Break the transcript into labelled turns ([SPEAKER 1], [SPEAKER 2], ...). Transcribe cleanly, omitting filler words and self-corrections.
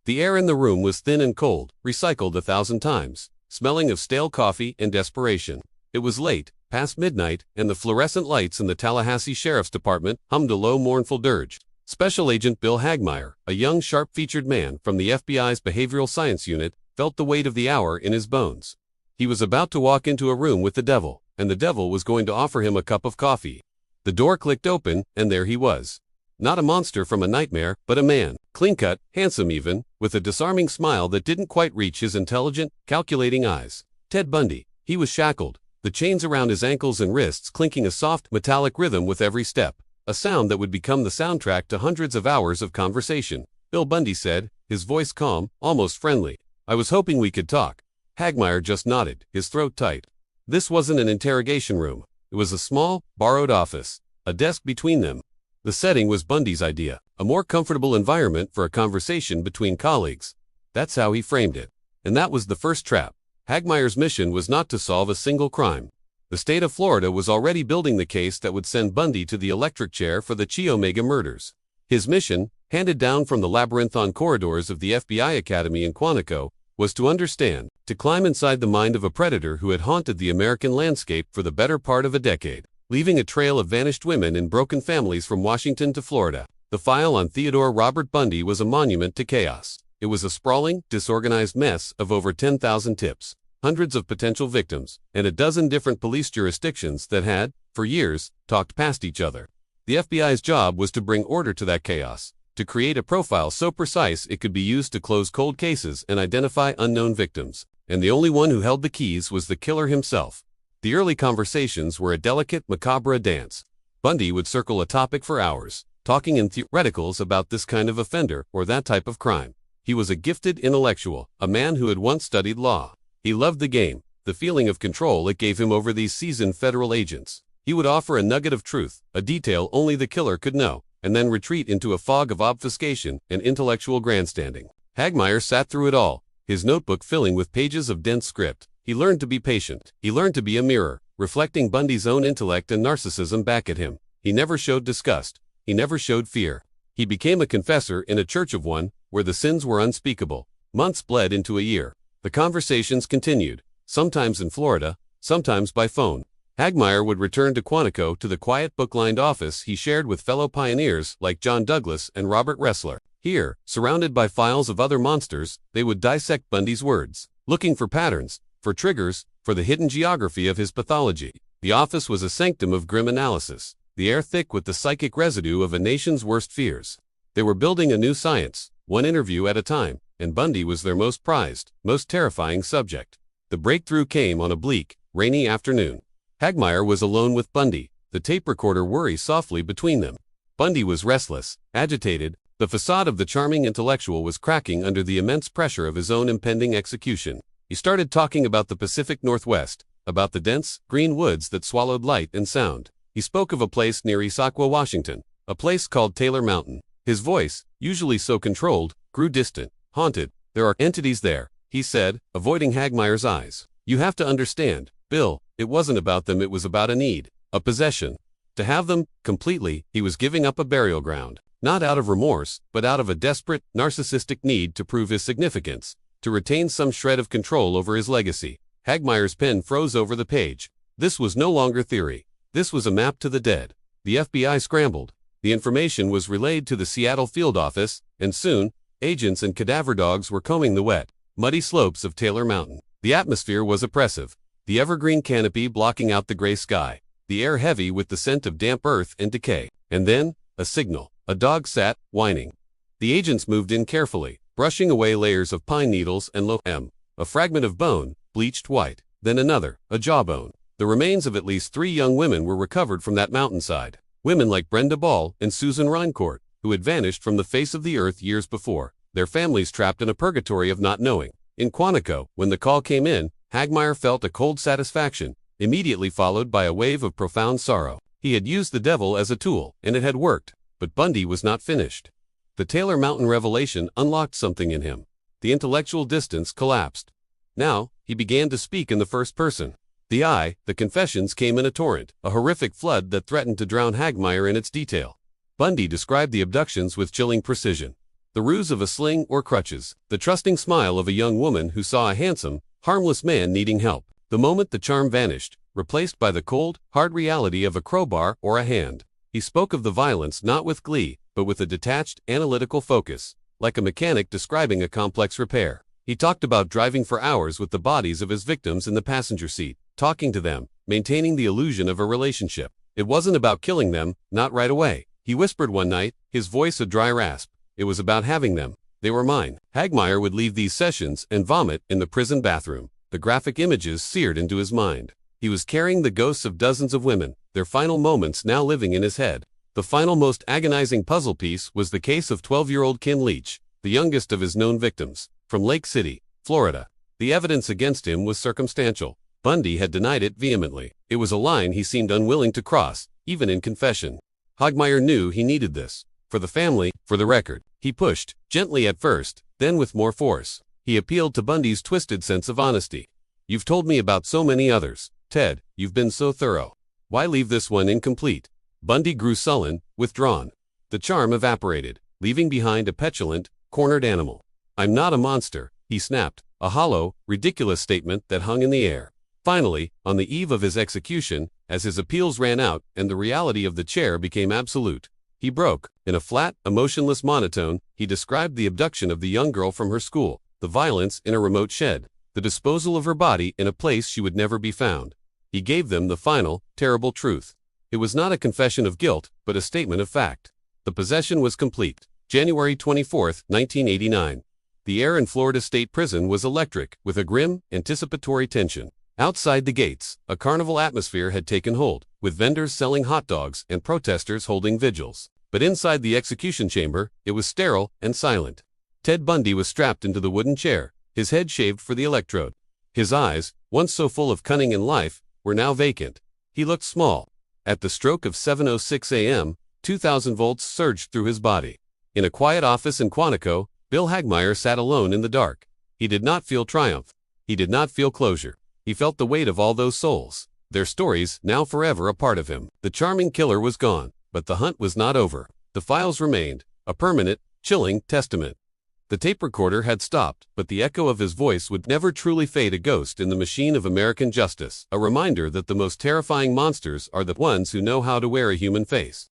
[SPEAKER 1] The air in the room was thin and cold, recycled 1,000 times, smelling of stale coffee and desperation. It was late, past midnight, and the fluorescent lights in the Tallahassee Sheriff's Department hummed a low, mournful dirge. Special Agent Bill Hagmaier, a young, sharp-featured man from the FBI's Behavioral Science Unit, felt the weight of the hour in his bones. He was about to walk into a room with the devil, and the devil was going to offer him a cup of coffee. The door clicked open, and there he was. Not a monster from a nightmare, but a man, clean-cut, handsome even, with a disarming smile that didn't quite reach his intelligent, calculating eyes. Ted Bundy. He was shackled, the chains around his ankles and wrists clinking a soft, metallic rhythm with every step, a sound that would become the soundtrack to hundreds of hours of conversation. Bill Bundy said, his voice calm, almost friendly. "I was hoping we could talk." Hagmaier just nodded, his throat tight. This wasn't an interrogation room. It was a small, borrowed office, a desk between them. The setting was Bundy's idea, a more comfortable environment for a conversation between colleagues. That's how he framed it. And that was the first trap. Hagmaier's mission was not to solve a single crime. The state of Florida was already building the case that would send Bundy to the electric chair for the Chi Omega murders. His mission, handed down from the labyrinthine corridors of the FBI Academy in Quantico, was to understand, to climb inside the mind of a predator who had haunted the American landscape for the better part of a decade, leaving a trail of vanished women and broken families from Washington to Florida. The file on Theodore Robert Bundy was a monument to chaos. It was a sprawling, disorganized mess of over 10,000 tips, hundreds of potential victims, and a dozen different police jurisdictions that had, for years, talked past each other. The FBI's job was to bring order to that chaos, to create a profile so precise it could be used to close cold cases and identify unknown victims. And the only one who held the keys was the killer himself. The early conversations were a delicate, macabre dance. Bundy would circle a topic for hours, talking in theoreticals about this kind of offender or that type of crime. He was a gifted intellectual, a man who had once studied law. He loved the game, the feeling of control it gave him over these seasoned federal agents. He would offer a nugget of truth, a detail only the killer could know, and then retreat into a fog of obfuscation and intellectual grandstanding. Hagmaier sat through it all, his notebook filling with pages of dense script. He learned to be patient. He learned to be a mirror, reflecting Bundy's own intellect and narcissism back at him. He never showed disgust. He never showed fear. He became a confessor in a church of one, where the sins were unspeakable. Months bled into a year. The conversations continued, sometimes in Florida, sometimes by phone. Hagmaier would return to Quantico, to the quiet book-lined office he shared with fellow pioneers like John Douglas and Robert Ressler. Here, surrounded by files of other monsters, they would dissect Bundy's words, looking for patterns, for triggers, for the hidden geography of his pathology. The office was a sanctum of grim analysis, the air thick with the psychic residue of a nation's worst fears. They were building a new science, one interview at a time, and Bundy was their most prized, most terrifying subject. The breakthrough came on a bleak, rainy afternoon. Hagmaier was alone with Bundy, the tape recorder whirring softly between them. Bundy was restless, agitated. The facade of the charming intellectual was cracking under the immense pressure of his own impending execution. He started talking about the Pacific Northwest, about the dense, green woods that swallowed light and sound. He spoke of a place near Issaquah, Washington, a place called Taylor Mountain. His voice, usually so controlled, grew distant, haunted. "There are entities there," he said, avoiding Hagmaier's eyes. "You have to understand, Bill, it wasn't about them, it was about a need, a possession. To have them, completely, he was giving up a burial ground. Not out of remorse, but out of a desperate, narcissistic need to prove his significance, to retain some shred of control over his legacy." Hagmaier's pen froze over the page. This was no longer theory. This was a map to the dead. The FBI scrambled. The information was relayed to the Seattle field office, and soon, agents and cadaver dogs were combing the wet, muddy slopes of Taylor Mountain. The atmosphere was oppressive, the evergreen canopy blocking out the gray sky, the air heavy with the scent of damp earth and decay. And then, a signal. A dog sat, whining. The agents moved in carefully, brushing away layers of pine needles and a fragment of bone, bleached white. Then another, a jawbone. The remains of at least 3 young women were recovered from that mountainside. Women like Brenda Ball and Susan Reincourt, who had vanished from the face of the earth years before, their families trapped in a purgatory of not knowing. In Quantico, when the call came in, Hagmaier felt a cold satisfaction, immediately followed by a wave of profound sorrow. He had used the devil as a tool, and it had worked. But Bundy was not finished. The Taylor Mountain revelation unlocked something in him. The intellectual distance collapsed. Now, he began to speak in the first person. The confessions came in a torrent, a horrific flood that threatened to drown Hagmaier in its detail. Bundy described the abductions with chilling precision. The ruse of a sling or crutches. The trusting smile of a young woman who saw a handsome, harmless man needing help. The moment the charm vanished, replaced by the cold, hard reality of a crowbar or a hand. He spoke of the violence not with glee, but with a detached, analytical focus, like a mechanic describing a complex repair. He talked about driving for hours with the bodies of his victims in the passenger seat, talking to them, maintaining the illusion of a relationship. It wasn't about killing them, not right away. He whispered one night, his voice a dry rasp. It was about having them. They were mine. Hagmaier would leave these sessions and vomit in the prison bathroom. The graphic images seared into his mind. He was carrying the ghosts of dozens of women, their final moments now living in his head. The final most agonizing puzzle piece was the case of 12-year-old Kim Leach, the youngest of his known victims, from Lake City, Florida. The evidence against him was circumstantial. Bundy had denied it vehemently. It was a line he seemed unwilling to cross, even in confession. Hagmaier knew he needed this. For the family, for the record. He pushed, gently at first, then with more force. He appealed to Bundy's twisted sense of honesty. You've told me about so many others. Ted, you've been so thorough. Why leave this one incomplete? Bundy grew sullen, withdrawn. The charm evaporated, leaving behind a petulant, cornered animal. I'm not a monster, he snapped, a hollow, ridiculous statement that hung in the air. Finally, on the eve of his execution, as his appeals ran out and the reality of the chair became absolute, he broke. In a flat, emotionless monotone, he described the abduction of the young girl from her school, the violence in a remote shed, the disposal of her body in a place she would never be found. He gave them the final, terrible truth. It was not a confession of guilt, but a statement of fact. The possession was complete. January 24, 1989. The air in Florida State Prison was electric, with a grim, anticipatory tension. Outside the gates, a carnival atmosphere had taken hold, with vendors selling hot dogs and protesters holding vigils. But inside the execution chamber, it was sterile and silent. Ted Bundy was strapped into the wooden chair, his head shaved for the electrode. His eyes, once so full of cunning and life, were now vacant. He looked small. At the stroke of 7:06 a.m., 2,000 volts surged through his body. In a quiet office in Quantico, Bill Hagmaier sat alone in the dark. He did not feel triumph. He did not feel closure. He felt the weight of all those souls, their stories now forever a part of him. The charming killer was gone, but the hunt was not over. The files remained, a permanent, chilling testament. The tape recorder had stopped, but the echo of his voice would never truly fade, a ghost in the machine of American justice, a reminder that the most terrifying monsters are the ones who know how to wear a human face.